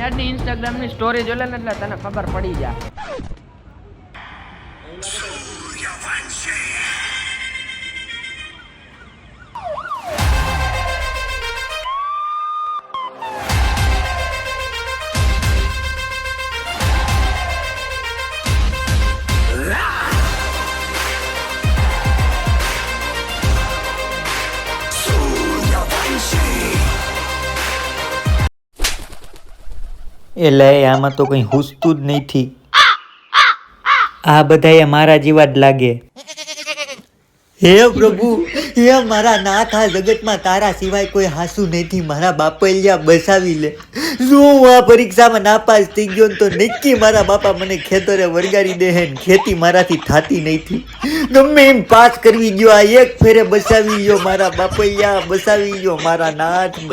યારની ઇન્સ્ટાગ્રામની story જોલે ને એટલે તને ખબર પડી જાય. એટલે આમાં તો કંઈ હુસતું જ નથી. આ બધાએ મારા જેવા જ લાગે. હે પ્રભુ, હે મારા નાથ, આ જગતમાં તારા સિવાય કોઈ હાસુ નથી. મારા બાપલિયા બસાવી લે. જો હું આ પરીક્ષામાં નાપાસ થઈ ગયો ને તો નક્કી મારા બાપા મને ખેતરે વળગાડી દે હે. ખેતી મારાથી થાતી નથી. ગમે એમ પાસ કરવી ગયો, આ એક ફેરે બસાવી ગયો મારા બાપલિયા, બસાવી ગયો મારા નાથ.